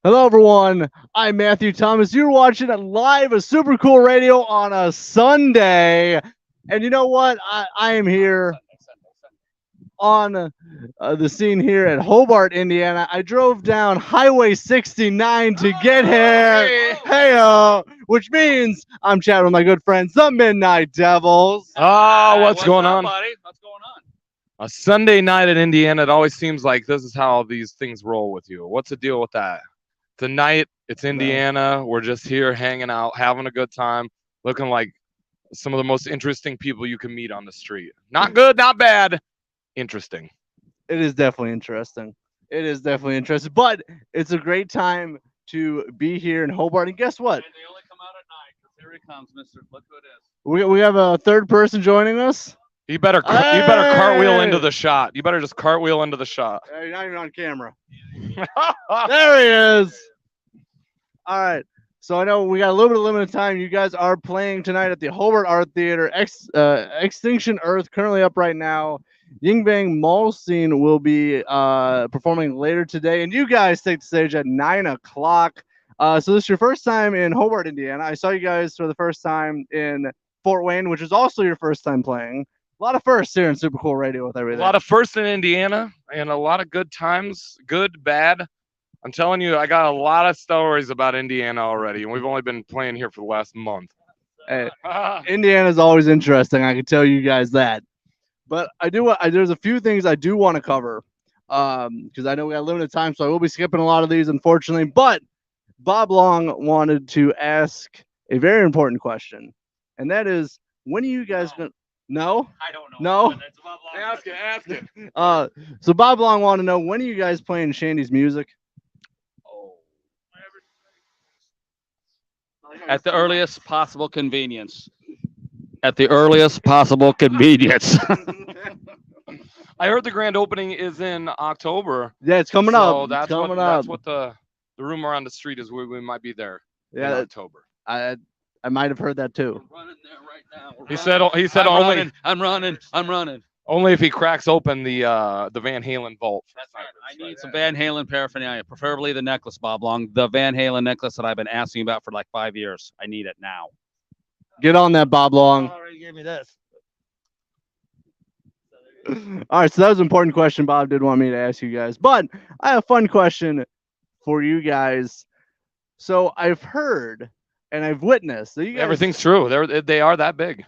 Hello, everyone. I'm Matthew Thomas. You're watching it live at Super Cool Radio on a Sunday. And you know what? I am here on the scene here at Hobart, Indiana. I drove down Highway 69 to get here. Hey, which means I'm chatting with my good friends, the Midnight Devils. What's going up, on? buddy? What's going on? A Sunday night in Indiana, it always seems like this is how these things roll with you. What's the deal with that? Tonight, it's Indiana. We're just here hanging out, having a good time, looking like some of the most interesting people you can meet on the street. Not good, not bad. Interesting. It is definitely interesting. It is definitely interesting. But it's a great time to be here in Hobart. And guess what? And they only come out at night because here he comes, Mister. Look who it is. We have a third person joining us. You better cartwheel into Hey! the shot. You better just cartwheel into the shot. You're not even on camera. There he is. All right. So I know we got a little bit of limited time. You guys are playing tonight at the Hobart Art Theater. Extinction Earth currently up right now. Ying Bang Malstein will be performing later today, and you guys take the stage at 9 o'clock. So this is your first time in Hobart, Indiana. I saw you guys for the first time in Fort Wayne, which is also your first time playing. A lot of firsts here in Super Cool Radio with A everything. lot of firsts in Indiana and a lot of good times, good, bad. I'm telling you, I got a lot of stories about Indiana already, and we've only been playing here for the last month. Hey, Indiana's always interesting. I can tell you guys that. But there's a few things I do want to cover because I know we got limited time, so I will be skipping a lot of these, unfortunately. But Bob Long wanted to ask a very important question, and that is, when are you guys going? No, I don't know. no. It's above long. Ask it. So Bob Long wanted to know, when are you guys playing Shandy's music? Oh. At the earliest possible convenience. At the earliest possible convenience. I heard the grand opening is in October. Yeah, it's coming So up. that's It's coming what up. that's what the rumor on the street is. We might be there in Yeah, October. I might have heard that too. We're running there right now. He said I'm running. only if he cracks open the Van Halen vault. That's right. I need some Van Halen paraphernalia, preferably the necklace, Bob Long. The Van Halen necklace that I've been asking about for like 5 years. I need it now. Get on that, Bob Long. Already gave me this. All right, so that was an important question Bob did want me to ask you guys. But I have a fun question for you guys. So I've heard and I've witnessed that you guys. Everything's true. They are that big.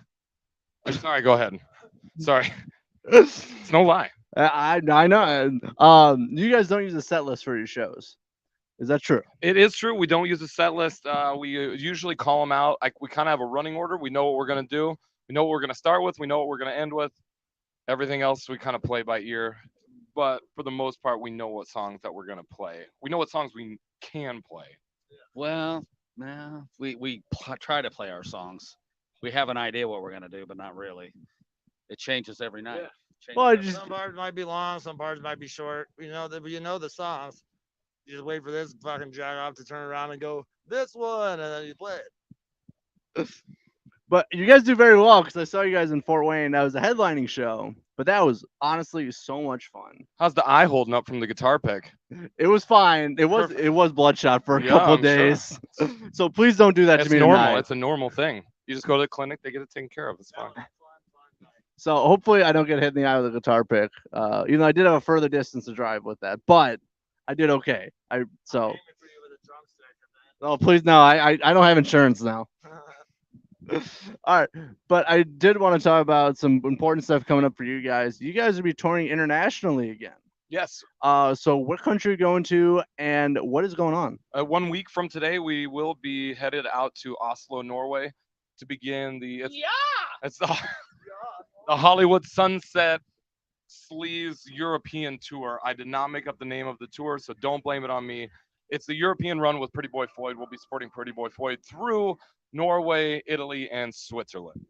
Sorry, go ahead. Sorry, it's it's no lie. I know. You guys don't use a set list for your shows. Is that true? It is true. We don't use a set list. We usually call them out. Like we kind of have a running order. We know what we're gonna do. We know what we're gonna start with. We know what we're gonna end with. Everything else we kind of play by ear. But for the most part, we know what songs that we're gonna play. We know what songs we can play. Well, nah, we try to play our songs. We have an idea what we're gonna do, but not really. It changes every night. Yeah. Changes Well, I every just- Some parts might be long, some parts might be short. You know the songs. You just wait for this fucking jack off to turn around and go this one, and then you play it. But you guys do very well because I saw you guys in Fort Wayne. That was a headlining show, but that was honestly so much fun. How's the eye holding up from the guitar pick? It was fine. It was bloodshot for a Yeah, couple I'm sure. days. So please don't do that It's to me normal. tonight. It's a normal thing. You just go to the clinic, they get it taken care of. It's fine. So hopefully I don't get hit in the eye with a guitar pick. I did have a further distance to drive with that, but I did okay. Oh please no, I don't have insurance now. All right, but I did want to talk about some important stuff coming up for you guys. You guys will be touring internationally again. Yes. So what country are you going to, and what is going on? 1 week from today, we will be headed out to Oslo, Norway, to begin it's the Hollywood Sunset Sleaze European Tour. I did not make up the name of the tour, so don't blame it on me. It's the European run with Pretty Boy Floyd. We'll be supporting Pretty Boy Floyd through Norway, Italy, and Switzerland.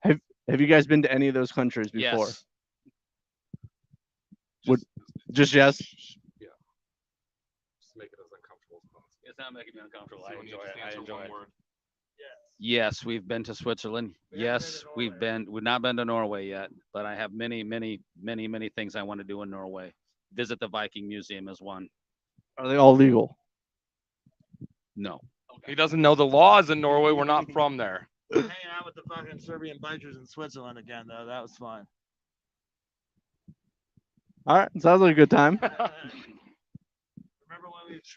Have you guys been to any of those countries before? Yes. Just yes. Yeah. Just make it as uncomfortable as possible. It's not making me uncomfortable. So I when you enjoy just it. I answer enjoy one it. word. Yes, we've been to Switzerland. Yes, we've not been to Norway yet, but I have many things I want to do in Norway. Visit the Viking Museum is one. Are they all legal? No. He doesn't know the laws in Norway. We're not from there. Hanging out with the fucking Serbian bikers in Switzerland again, though. That was fun. All right, sounds like a good time. Remember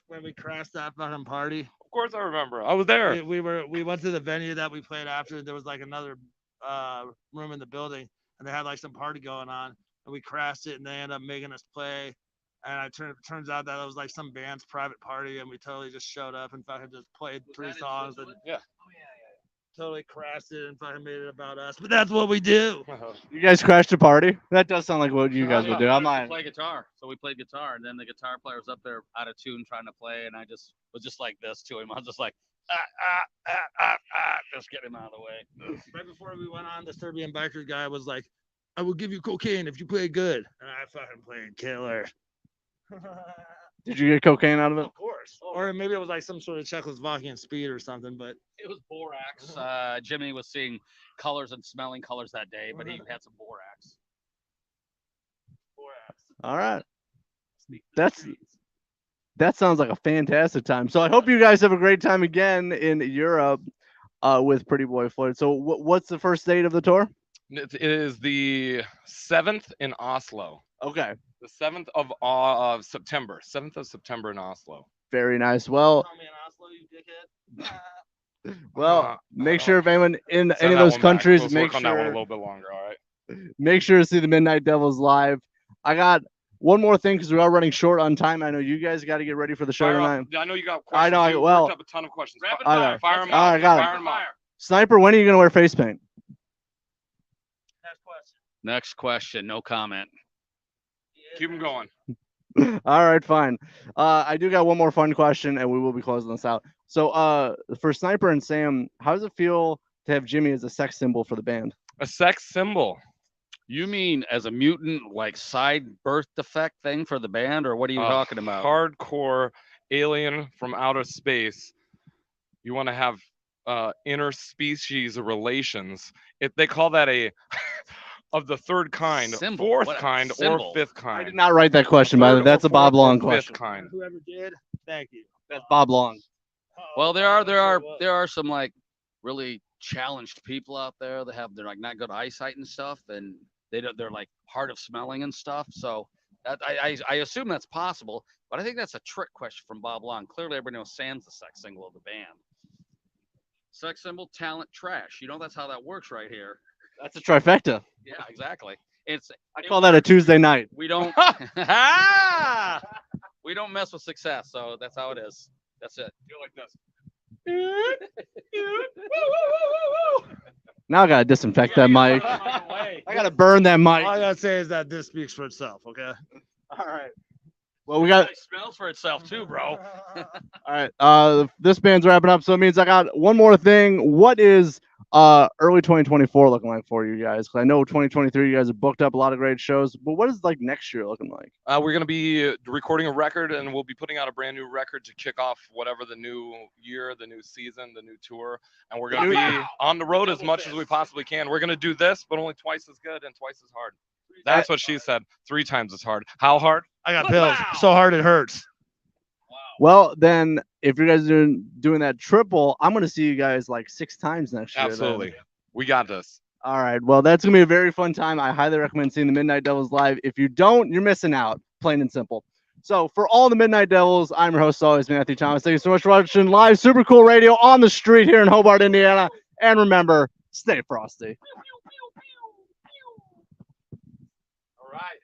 when we crashed that fucking party? Of course, I remember. I was there. We went to the venue that we played after. There was like another room in the building, and they had like some party going on, and we crashed it, and they ended up making us play. And turns out that it was like some band's private party, and we totally just showed up and fucking just played 3 songs and totally crashed it and fucking made it about us. But that's what we do. You guys crashed a party? That does sound like what you guys would do. I'm We not. play guitar, so we played guitar, and then the guitar player was up there out of tune trying to play, and I just was just like this to him. I was just like, just get him out of the way. Right before we went on, the Serbian biker guy was like, "I will give you cocaine if you play good," and I fucking played killer. Did you get cocaine out of it? Of course. Or maybe it was like some sort of Czechoslovakian speed or something, but It was borax. Jimmy was seeing colors and smelling colors that day, but he had some borax. All right. That sounds like a fantastic time. So I hope you guys have a great time again in Europe with Pretty Boy Floyd. So what's the first date of the tour? It is the 7th in Oslo. Okay. The 7th of September. 7th of September in Oslo. Very nice. Well, call me in Oslo, you dickhead. make sure if anyone in Send any of that those one back. countries, Let's make work on that one a sure little bit longer. All right. make sure to see the Midnight Devils live. I got one more thing because we are running short on time. I know you guys got to get ready for the show Fire tonight. up. I know you got I questions. know, You well, worked up a ton of questions. Rapid I know. fire. Fire Let's them go. out. I got it. Fire 'em out. Sniper, when are you gonna wear face paint? Next question. Next question. No comment. Keep them going. All right, fine. I do got one more fun question, and we will be closing this out. So, for Sniper and Sam, how does it feel to have Jimmy as a sex symbol for the band? A sex symbol. You mean as a mutant, like side birth defect thing for the band, or what are you A talking about? Hardcore alien from outer space. You want to have interspecies relations. They call that a of the third kind, Symbol. fourth What a kind, symbol. or fifth I kind. did not write that question, by the way. Third That's or a Bob fourth or Long fifth question. kind. Whoever did, thank you. That's Bob Long. Well, there are some like really challenged people out there that they're like not good eyesight and stuff, and they're like hard of smelling and stuff. So I assume that's possible, but I think that's a trick question from Bob Long. Clearly, everybody knows Sam's the sex symbol of the band. Sex symbol, talent, trash. You know that's how that works right here. That's a trifecta. Yeah, exactly. I call that a Tuesday night. We don't we don't mess with success, so that's how it is. That's it. Do it like this. Now I gotta disinfect that mic. I gotta burn that mic. All I gotta say is that this speaks for itself, okay? All right. Well, we got. It smells for itself too, bro. All right. This band's wrapping up, so it means I got one more thing. What is early 2024 looking like for you guys? Because I know 2023 you guys have booked up a lot of great shows, but what is like next year looking like? We're going to be recording a record, and we'll be putting out a brand new record to kick off whatever the new year, the new season, the new tour. And we're going to be on the road as much as we possibly can. We're going to do this, but only twice as good and twice as hard. That's what she said. 3 times as hard. How hard? I got pills so hard it hurts. Well, then if you guys are doing that triple, I'm gonna see you guys like 6 times next year. then. Absolutely. We got this. All right. Well, that's gonna be a very fun time. I highly recommend seeing the Midnight Devils live. If you don't, you're missing out. Plain and simple. So for all the Midnight Devils, I'm your host always, Matthew Thomas. Thank you so much for watching live Super Cool Radio on the street here in Hobart, Indiana. And remember, stay frosty. All right.